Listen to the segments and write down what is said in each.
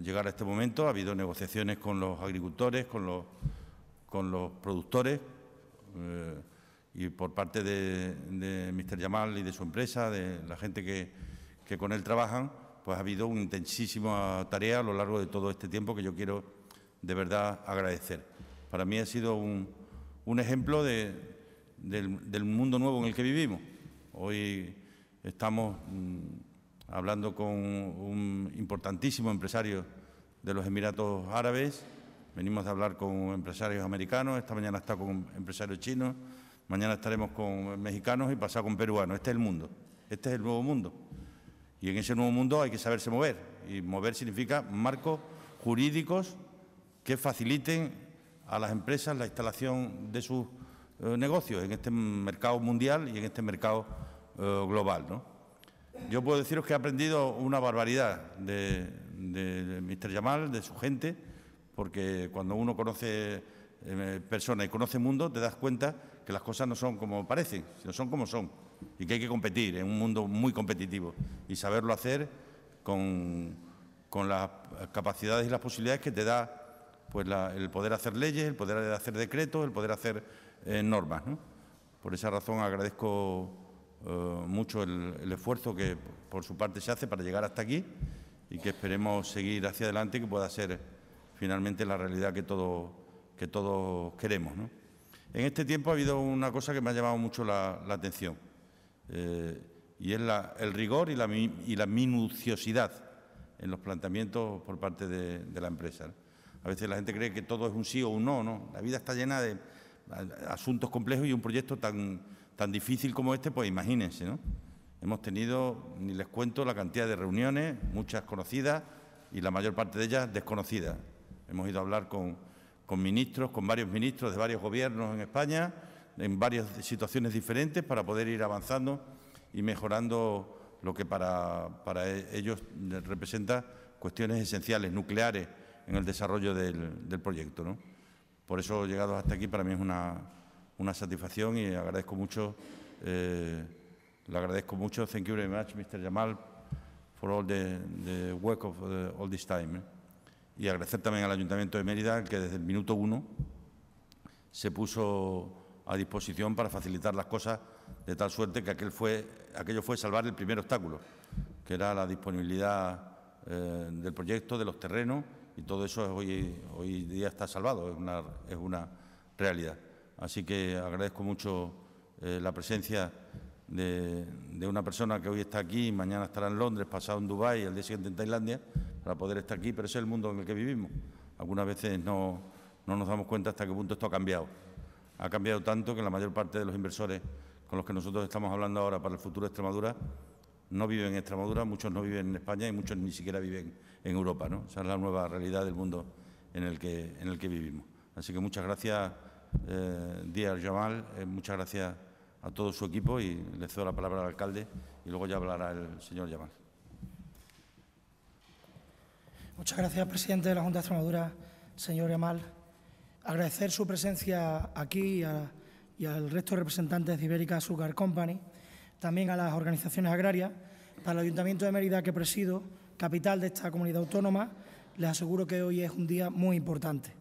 llegar a este momento. Ha habido negociaciones con los agricultores, con los productores y por parte de Mr. Yamal y de su empresa, de la gente que con él trabajan, pues ha habido una intensísima tarea a lo largo de todo este tiempo que yo quiero de verdad agradecer. Para mí ha sido un ejemplo del mundo nuevo en el que vivimos. Hoy estamos hablando con un importantísimo empresario de los Emiratos Árabes, venimos de hablar con empresarios americanos, esta mañana está con empresarios chinos, mañana estaremos con mexicanos y pasado con peruanos. Este es el mundo, este es el nuevo mundo. Y en ese nuevo mundo hay que saberse mover, y mover significa marcos jurídicos que faciliten a las empresas la instalación de sus negocios en este mercado mundial y en este mercado global, ¿no? Yo puedo deciros que he aprendido una barbaridad de Mr. Yamal, de su gente, porque cuando uno conoce personas y conoce mundo, te das cuenta que las cosas no son como parecen, sino son como son, y que hay que competir en un mundo muy competitivo y saberlo hacer con las capacidades y las posibilidades que te da pues el poder hacer leyes, el poder hacer decretos, el poder hacer normas, ¿no? Por esa razón agradezco mucho el esfuerzo que por su parte se hace para llegar hasta aquí y que esperemos seguir hacia adelante y que pueda ser finalmente la realidad que todos queremos, ¿no? En este tiempo ha habido una cosa que me ha llamado mucho la atención y es el rigor y la minuciosidad en los planteamientos por parte de la empresa, ¿no? A veces la gente cree que todo es un sí o un no, ¿no? La vida está llena de asuntos complejos y un proyecto tan difícil como este, pues imagínense, ¿no? Hemos tenido, ni les cuento, la cantidad de reuniones, muchas conocidas y la mayor parte de ellas desconocidas. Hemos ido a hablar con ministros, con varios ministros de varios gobiernos en España, en varias situaciones diferentes, para poder ir avanzando y mejorando lo que para ellos representa cuestiones esenciales, nucleares, en el desarrollo del proyecto, ¿no? Por eso, llegados hasta aquí, para mí es una satisfacción y agradezco mucho, le agradezco mucho. Thank you very much, Mr. Yamal, for all the work of all this time. Y agradecer también al Ayuntamiento de Mérida, que desde el minuto 1 se puso a disposición para facilitar las cosas, de tal suerte que aquello fue salvar el primer obstáculo, que era la disponibilidad del proyecto, de los terrenos, y todo eso hoy día está salvado, es una realidad. Así que agradezco mucho la presencia de una persona que hoy está aquí, mañana estará en Londres, pasado en Dubái y al día siguiente en Tailandia, para poder estar aquí, pero ese es el mundo en el que vivimos. Algunas veces no nos damos cuenta hasta qué punto esto ha cambiado. Ha cambiado tanto que la mayor parte de los inversores con los que nosotros estamos hablando ahora para el futuro de Extremadura no viven en Extremadura, muchos no viven en España y muchos ni siquiera viven en Europa, ¿no? Esa es la nueva realidad del mundo en el que vivimos. Así que muchas gracias, Dear Yamal, muchas gracias a todo su equipo, y le cedo la palabra al alcalde y luego ya hablará el señor Yamal. Muchas gracias, presidente de la Junta de Extremadura, señor Yamal. Agradecer su presencia aquí y al resto de representantes de Ibérica Sugar Company, también a las organizaciones agrarias. Para el Ayuntamiento de Mérida, que presido, capital de esta comunidad autónoma, les aseguro que hoy es un día muy importante.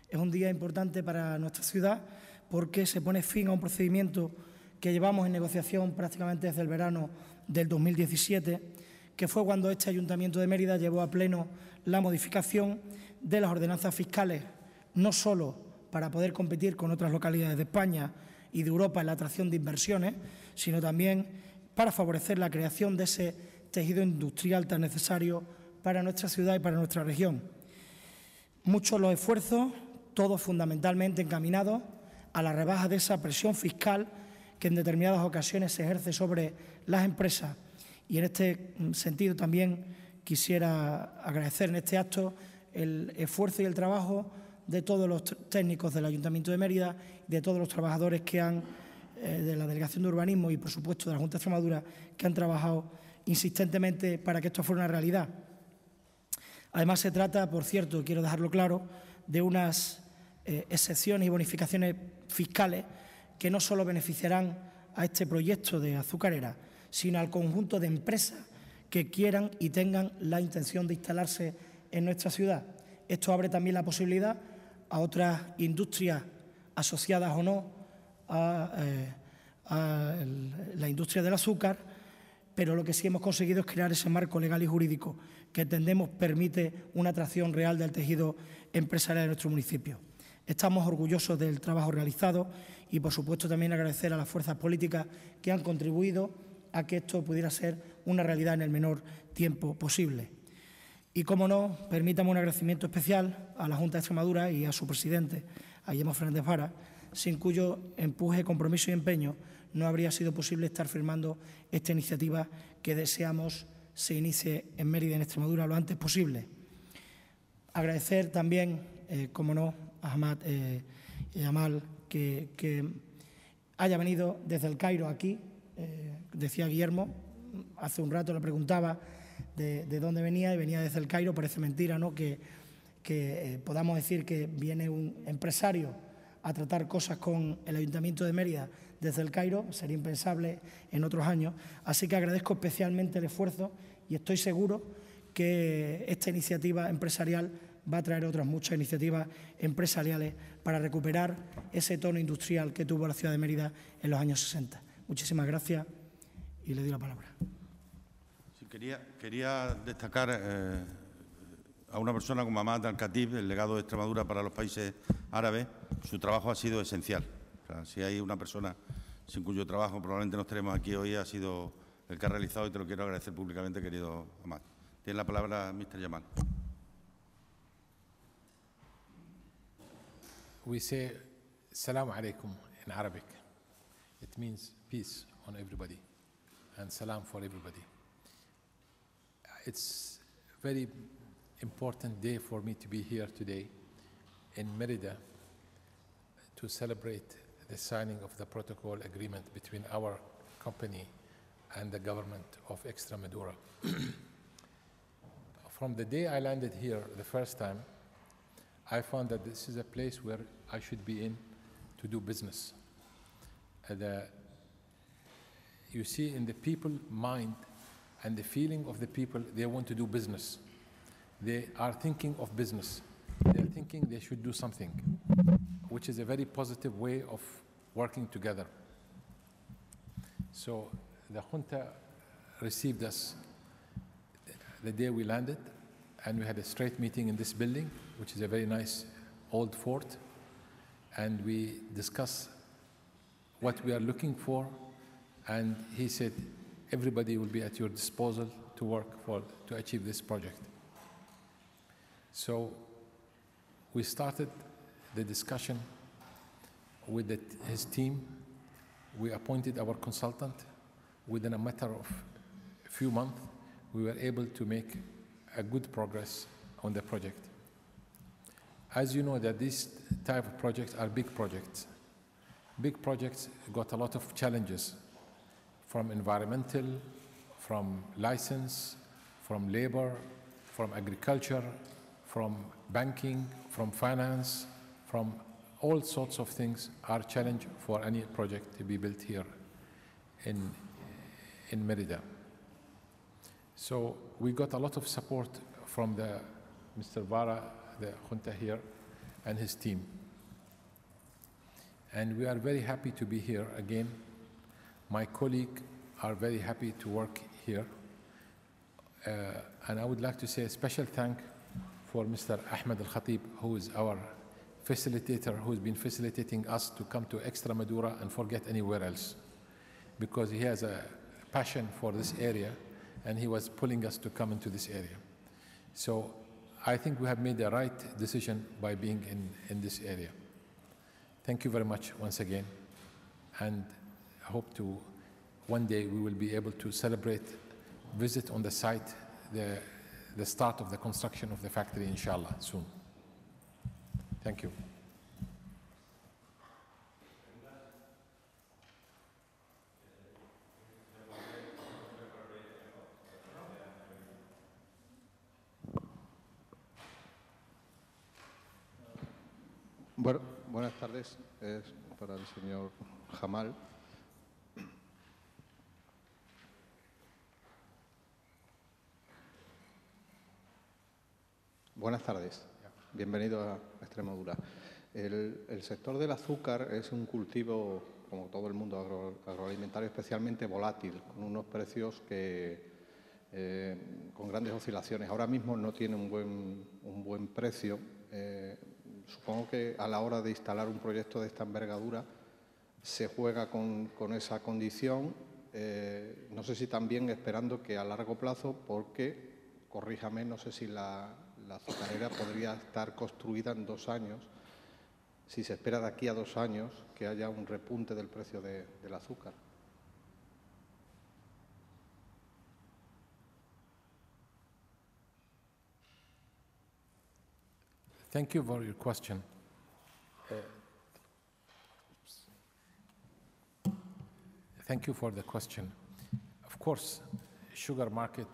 Es un día importante para nuestra ciudad porque se pone fin a un procedimiento que llevamos en negociación prácticamente desde el verano del 2017, que fue cuando este Ayuntamiento de Mérida llevó a pleno la modificación de las ordenanzas fiscales, no solo para poder competir con otras localidades de España y de Europa en la atracción de inversiones, sino también para favorecer la creación de ese tejido industrial tan necesario para nuestra ciudad y para nuestra región. Muchos los esfuerzos, todos fundamentalmente encaminados a la rebaja de esa presión fiscal que en determinadas ocasiones se ejerce sobre las empresas. Y en este sentido también quisiera agradecer en este acto el esfuerzo y el trabajo de todos los técnicos del Ayuntamiento de Mérida y de todos los trabajadores de la Delegación de Urbanismo y, por supuesto, de la Junta de Extremadura, que han trabajado insistentemente para que esto fuera una realidad. Además, se trata, por cierto, quiero dejarlo claro, de unas excepciones y bonificaciones fiscales que no solo beneficiarán a este proyecto de azucarera, sino al conjunto de empresas que quieran y tengan la intención de instalarse en nuestra ciudad. Esto abre también la posibilidad a otras industrias asociadas o no a la industria del azúcar, pero lo que sí hemos conseguido es crear ese marco legal y jurídico que entendemos permite una atracción real del tejido empresarial de nuestro municipio. Estamos orgullosos del trabajo realizado y, por supuesto, también agradecer a las fuerzas políticas que han contribuido a que esto pudiera ser una realidad en el menor tiempo posible. Y, cómo no, permítame un agradecimiento especial a la Junta de Extremadura y a su presidente, a Guillermo Fernández Vara, sin cuyo empuje, compromiso y empeño no habría sido posible estar firmando esta iniciativa que deseamos se inicie en Mérida, en Extremadura, lo antes posible. Agradecer también, como no, a Ahmad Yamal que haya venido desde El Cairo aquí. Decía Guillermo, hace un rato le preguntaba de dónde venía y venía desde El Cairo. Parece mentira, ¿no?, que podamos decir que viene un empresario a tratar cosas con el Ayuntamiento de Mérida desde El Cairo. Sería impensable en otros años. Así que agradezco especialmente el esfuerzo y estoy seguro que esta iniciativa empresarial va a traer otras muchas iniciativas empresariales para recuperar ese tono industrial que tuvo la ciudad de Mérida en los años 60. Muchísimas gracias y le doy la palabra. Sí, quería destacar a una persona como Ahmad Al-Khatib, el legado de Extremadura para los países árabes. Su trabajo ha sido esencial. O sea, si hay una persona sin cuyo trabajo probablemente no estaremos aquí hoy, ha sido el que ha realizado, y te lo quiero agradecer públicamente, querido Ahmad. Tiene la palabra Mr. Yamal. We say Assalamu alaikum in Arabic. It means peace on everybody and salam for everybody. It's a very important day for me to be here today in Mérida to celebrate the signing of the protocol agreement between our company and the government of Extremadura. From the day I landed here the first time, I found that this is a place where I should be in to do business. You see in the people mind and the feeling of the people, they want to do business. They are thinking of business. They are thinking they should do something, which is a very positive way of working together. So the junta received us the day we landed, and we had a straight meeting in this building, which is a very nice old fort, and we discussed what we are looking for, and he said, everybody will be at your disposal to work to achieve this project. So we started the discussion with his team. We appointed our consultant. Within a matter of a few months, we were able to make a good progress on the project. As you know, that these type of projects are big projects. Big projects got a lot of challenges from environmental, from license, from labor, from agriculture, from banking, from finance, from all sorts of things are a challenge for any project to be built here in Mérida. So we got a lot of support from Mr. Vara, the junta here, and his team. And we are very happy to be here again. My colleagues are very happy to work here. And I would like to say a special thank for Mr. Ahmad Al-Khatib, who is our facilitator, who's been facilitating us to come to Extremadura and forget anywhere else, because he has a passion for this area, and he was pulling us to come into this area. So I think we have made the right decision by being in this area. Thank you very much once again, and I hope to one day we will be able to celebrate, visit on the site, the start of the construction of the factory, inshallah, soon. Thank you. Bueno, buenas tardes. Es para el señor Jamal. Buenas tardes. Bienvenido a Extremadura. El sector del azúcar es un cultivo, como todo el mundo agroalimentario, especialmente volátil, con unos precios con grandes oscilaciones. Ahora mismo no tiene un buen precio. Supongo que a la hora de instalar un proyecto de esta envergadura se juega con esa condición. No sé si también esperando que a largo plazo, porque, corríjame, no sé si la azucarera podría estar construida en 2 años, si se espera de aquí a 2 años que haya un repunte del precio del azúcar. Thank you for your question. Thank you for the question. Of course, sugar market,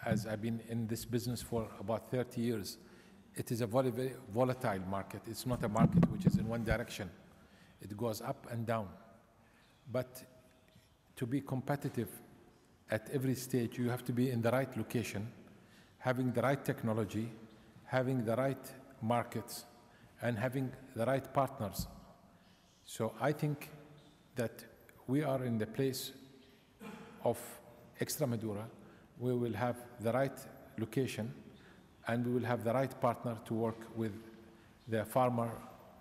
as I've been in this business for about 30 years, it is a very volatile market. It's not a market which is in one direction. It goes up and down. But to be competitive at every stage, you have to be in the right location, having the right technology, having the right markets, and having the right partners. So I think that we are in the place of Extremadura. We will have the right location, and we will have the right partner to work with the farmer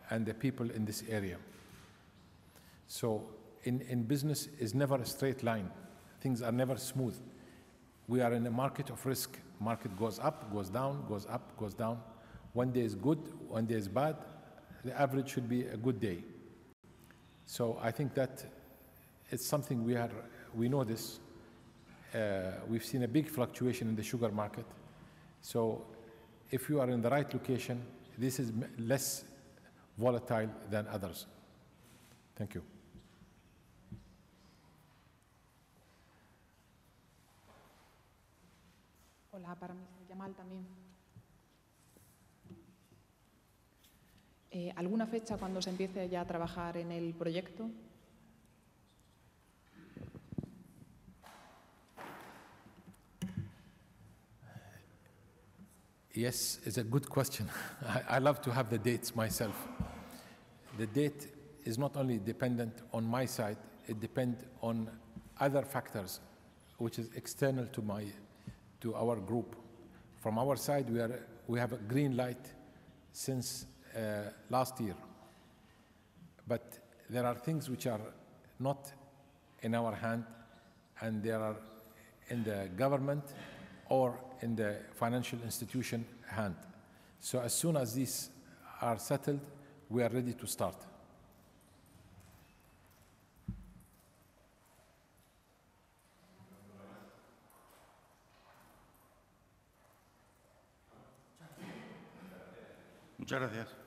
and the people in this area. So in business is never a straight line. Things are never smooth. We are in a market of risk. Market goes up, goes down, goes up, goes down. One day is good, one day is bad. The average should be a good day. So I think that it's something we know this. We've seen a big fluctuation in the sugar market. So if you are in the right location, this is less volatile than others. Thank you. Hola, para Mr. Yamal también. ¿Alguna fecha cuando se empiece ya a trabajar en el proyecto? Yes, it's a good question. I love to have the dates myself. The date is not only dependent on my side, it depends on other factors, which is external to our group. From our side, we have a green light since last year. But there are things which are not in our hand, and they are in the government or in the financial institution hand. So as soon as these are settled, we are ready to start. Muchas gracias.